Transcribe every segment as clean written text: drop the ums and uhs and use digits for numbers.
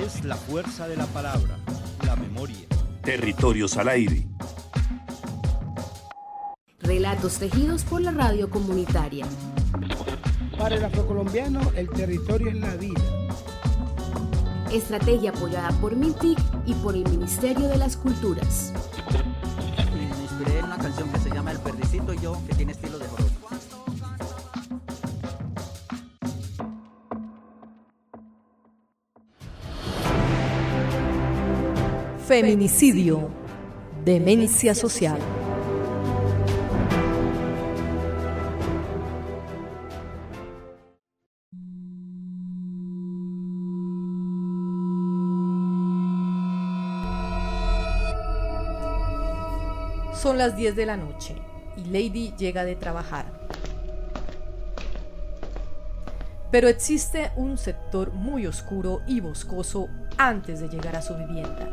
es la fuerza de la palabra, la memoria. Territorios al aire. Relatos tejidos por la radio comunitaria. Para el afrocolombiano, el territorio es la vida. Estrategia apoyada por MINTIC y por el Ministerio de las Culturas. Me inspiré en una canción que se llama El Perdicito y yo, que tiene estilo de joropo. Feminicidio, demencia social. Son las 10 de la noche y Lady llega de trabajar. Pero existe un sector muy oscuro y boscoso antes de llegar a su vivienda,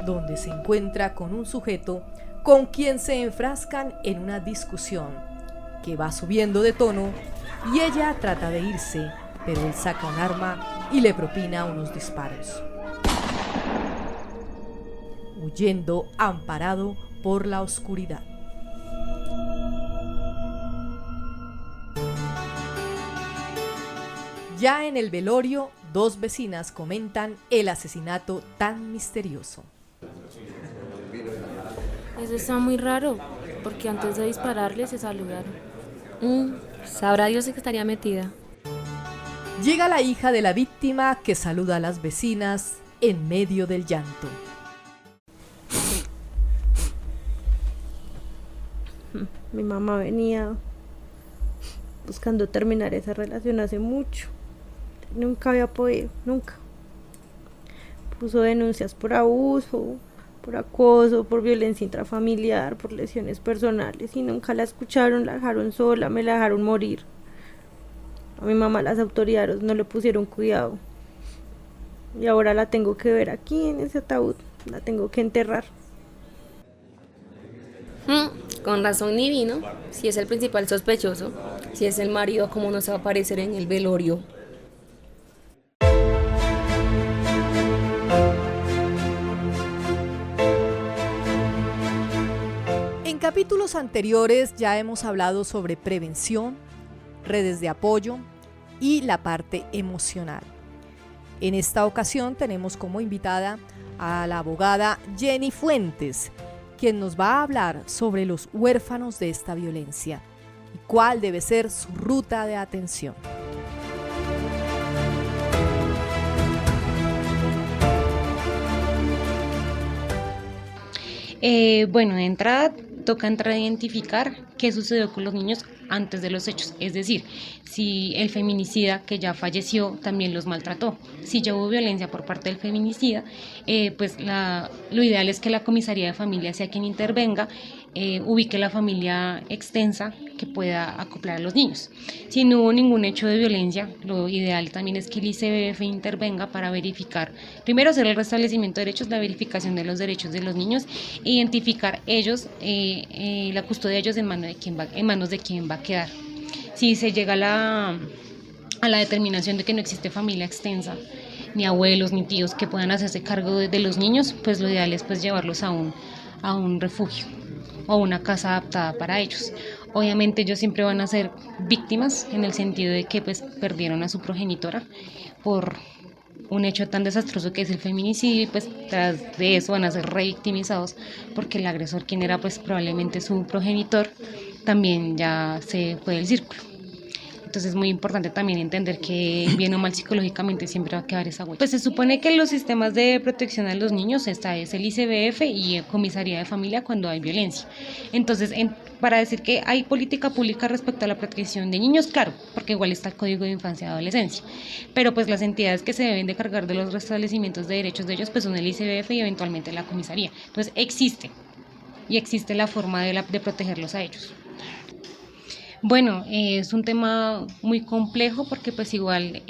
donde se encuentra con un sujeto con quien se enfrascan en una discusión que va subiendo de tono y ella trata de irse, pero él saca un arma y le propina unos disparos, huyendo amparado por la oscuridad. Ya en el velorio, dos vecinas comentan el asesinato tan misterioso. Eso está muy raro, porque antes de dispararle se saludaron. Sabrá Dios que estaría metida. Llega la hija de la víctima que saluda a las vecinas en medio del llanto. Mi mamá venía buscando terminar esa relación hace mucho. Nunca había podido, nunca. Puso denuncias por abuso, por acoso, por violencia intrafamiliar, por lesiones personales y nunca la escucharon, la dejaron sola, me la dejaron morir. A mi mamá las autoridades no le pusieron cuidado. Y ahora la tengo que ver aquí en ese ataúd, la tengo que enterrar. Con razón ni vino, si es el principal sospechoso, si es el marido, ¿cómo no se va a aparecer en el velorio? En capítulos anteriores ya hemos hablado sobre prevención, redes de apoyo y la parte emocional. En esta ocasión tenemos como invitada a la abogada Jenny Fuentes, quien nos va a hablar sobre los huérfanos de esta violencia y cuál debe ser su ruta de atención. Bueno, de entrada toca entrar a identificar qué sucedió con los niños antes de los hechos, es decir, si el feminicida que ya falleció también los maltrató. Si ya hubo violencia por parte del feminicida, pues lo ideal es que la comisaría de familia sea quien intervenga, ubique la familia extensa que pueda acoplar a los niños. Si no hubo ningún hecho de violencia, lo ideal también es que el ICBF intervenga para verificar, primero hacer el restablecimiento de derechos, la verificación de los derechos de los niños, e identificar ellos, la custodia de ellos en manos de quién va a quedar. Si se llega a la determinación de que no existe familia extensa, ni abuelos ni tíos que puedan hacerse cargo de los niños, pues lo ideal es pues llevarlos a un refugio o a una casa adaptada para ellos. Obviamente ellos siempre van a ser víctimas en el sentido de que pues perdieron a su progenitora por un hecho tan desastroso que es el feminicidio, y pues tras de eso van a ser revictimizados porque el agresor, quien era pues probablemente su progenitor, también ya se fue del círculo. Entonces es muy importante también entender que bien o mal psicológicamente siempre va a quedar esa huella. Pues se supone que los sistemas de protección a los niños es el ICBF y comisaría de familia cuando hay violencia. Entonces para decir que hay política pública respecto a la protección de niños, claro, porque igual está el Código de Infancia y Adolescencia, pero pues las entidades que se deben de cargar de los restablecimientos de derechos de ellos pues son el ICBF y eventualmente la comisaría. Entonces existe la forma de protegerlos a ellos. Bueno, es un tema muy complejo porque pues igual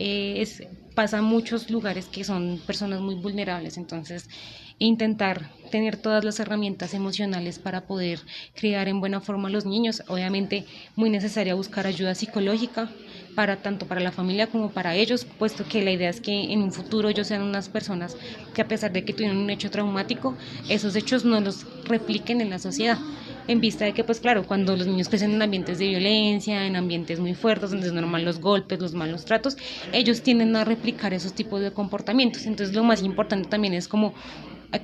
pasa en muchos lugares que son personas muy vulnerables, entonces intentar tener todas las herramientas emocionales para poder criar en buena forma a los niños, obviamente muy necesaria buscar ayuda psicológica, tanto para la familia como para ellos, puesto que la idea es que en un futuro ellos sean unas personas que, a pesar de que tuvieron un hecho traumático, esos hechos no los repliquen en la sociedad, en vista de que, pues claro, cuando los niños crecen en ambientes de violencia, en ambientes muy fuertes, donde es normal los golpes, los malos tratos, ellos tienden a replicar esos tipos de comportamientos. Entonces lo más importante también es como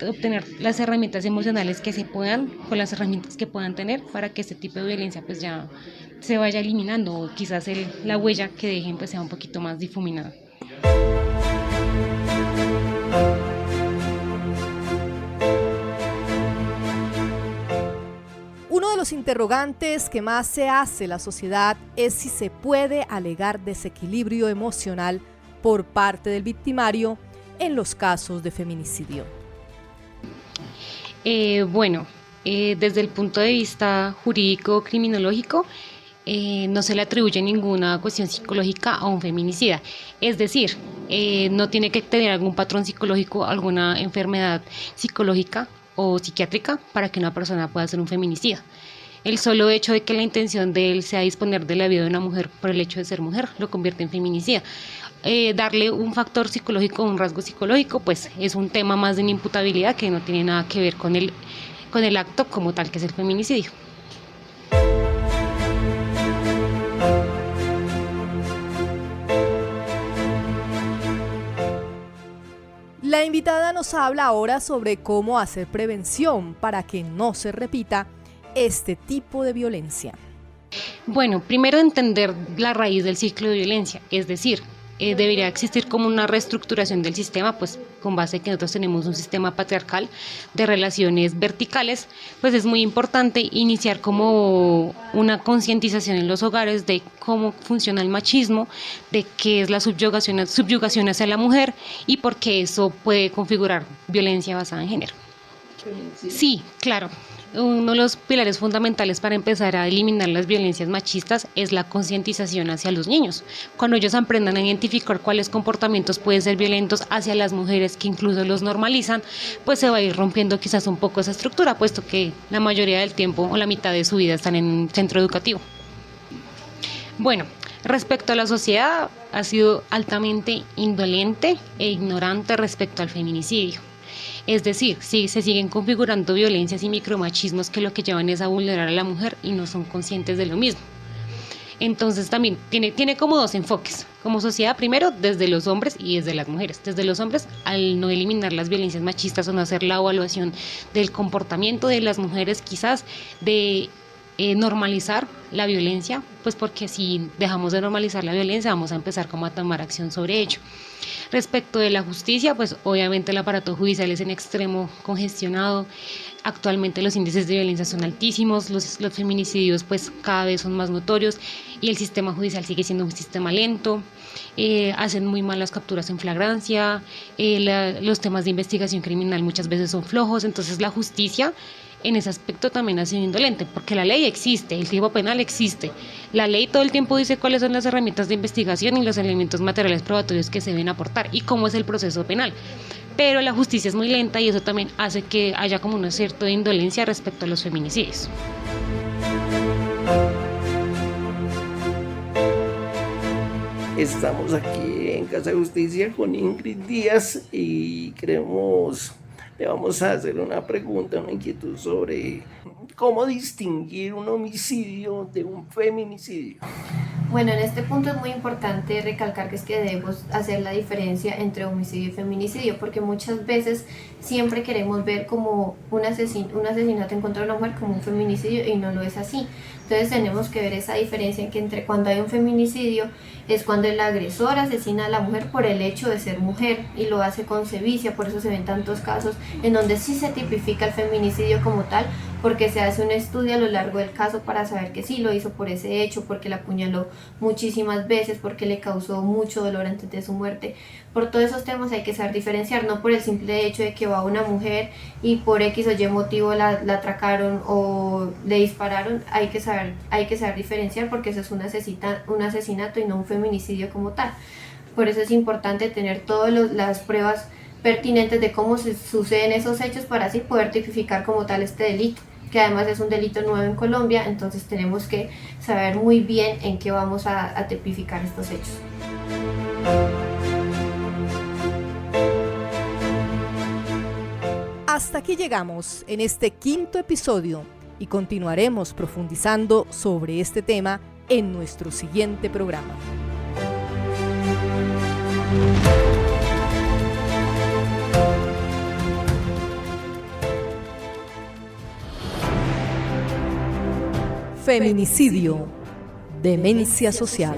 obtener las herramientas emocionales que se puedan, con las herramientas que puedan tener, para que este tipo de violencia pues ya se vaya eliminando, o quizás la huella que dejen pues sea un poquito más difuminada. Uno de los interrogantes que más se hace la sociedad es si se puede alegar desequilibrio emocional por parte del victimario en los casos de feminicidio. Desde el punto de vista jurídico criminológico, no se le atribuye ninguna cuestión psicológica a un feminicida. Es decir, no tiene que tener algún patrón psicológico, alguna enfermedad psicológica o psiquiátrica para que una persona pueda ser un feminicida. El solo hecho de que la intención de él sea disponer de la vida de una mujer por el hecho de ser mujer lo convierte en feminicida. Darle un factor psicológico, un rasgo psicológico, pues es un tema más de una imputabilidad que no tiene nada que ver con el acto como tal, que es el feminicidio. La invitada nos habla ahora sobre cómo hacer prevención para que no se repita este tipo de violencia. Bueno, primero entender la raíz del ciclo de violencia, es decir, debería existir como una reestructuración del sistema, pues con base en que nosotros tenemos un sistema patriarcal de relaciones verticales, pues es muy importante iniciar como una concientización en los hogares de cómo funciona el machismo, de qué es la subyugación hacia la mujer y por qué eso puede configurar violencia basada en género. Sí, claro. Uno de los pilares fundamentales para empezar a eliminar las violencias machistas es la concientización hacia los niños. Cuando ellos aprendan a identificar cuáles comportamientos pueden ser violentos hacia las mujeres, que incluso los normalizan, pues se va a ir rompiendo quizás un poco esa estructura, puesto que la mayoría del tiempo o la mitad de su vida están en un centro educativo. Bueno, respecto a la sociedad, ha sido altamente indolente e ignorante respecto al feminicidio. Es decir, sí, se siguen configurando violencias y micromachismos que lo que llevan es a vulnerar a la mujer y no son conscientes de lo mismo. Entonces también tiene como dos enfoques. Como sociedad, primero, desde los hombres y desde las mujeres. Desde los hombres, al no eliminar las violencias machistas o no hacer la evaluación del comportamiento de las mujeres, quizás de normalizar la violencia, pues porque si dejamos de normalizar la violencia vamos a empezar como a tomar acción sobre ello. Respecto de la justicia, pues obviamente el aparato judicial es en extremo congestionado. Actualmente los índices de violencia son altísimos, los feminicidios pues cada vez son más notorios y el sistema judicial sigue siendo un sistema lento. Hacen muy malas capturas en flagrancia, los temas de investigación criminal muchas veces son flojos, entonces la justicia en ese aspecto también ha sido indolente, porque la ley existe, el tipo penal existe. La ley todo el tiempo dice cuáles son las herramientas de investigación y los elementos materiales probatorios que se deben aportar y cómo es el proceso penal. Pero la justicia es muy lenta y eso también hace que haya como una cierta indolencia respecto a los feminicidios. Estamos aquí en Casa de Justicia con Ingrid Díaz y le vamos a hacer una pregunta, una inquietud sobre cómo distinguir un homicidio de un feminicidio. Bueno, en este punto es muy importante recalcar que debemos hacer la diferencia entre homicidio y feminicidio, porque muchas veces siempre queremos ver como un asesinato en contra de una mujer como un feminicidio y no lo es así. Entonces tenemos que ver esa diferencia en que entre cuando hay un feminicidio es cuando el agresor asesina a la mujer por el hecho de ser mujer y lo hace con sevicia, por eso se ven tantos casos en donde sí se tipifica el feminicidio como tal, porque se hace un estudio a lo largo del caso para saber que sí lo hizo por ese hecho, porque la apuñaló muchísimas veces, porque le causó mucho dolor antes de su muerte. Por todos esos temas hay que saber diferenciar, no por el simple hecho de que va una mujer y por X o Y motivo la atracaron o le dispararon, hay que saber diferenciar, porque eso es un asesinato y no un feminicidio como tal. Por eso es importante tener todas las pruebas pertinentes de cómo se suceden esos hechos para así poder tipificar como tal este delito, que además es un delito nuevo en Colombia, entonces tenemos que saber muy bien en qué vamos a tipificar estos hechos. Hasta aquí llegamos en este quinto episodio y continuaremos profundizando sobre este tema en nuestro siguiente programa. Feminicidio, demencia social.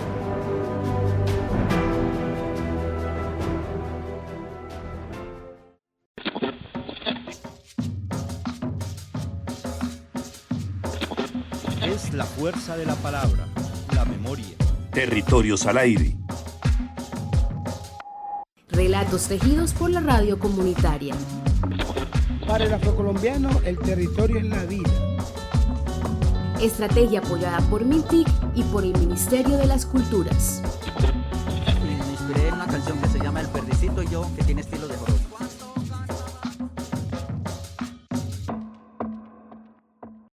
Es la fuerza de la palabra, la memoria. Territorios al aire. Relatos tejidos por la radio comunitaria. Para el afrocolombiano, el territorio es la vida. Estrategia apoyada por MINTIC y por el Ministerio de las Culturas. Me inspiré en una canción que se llama El Perdicito y yo, que tiene estilo de joropo.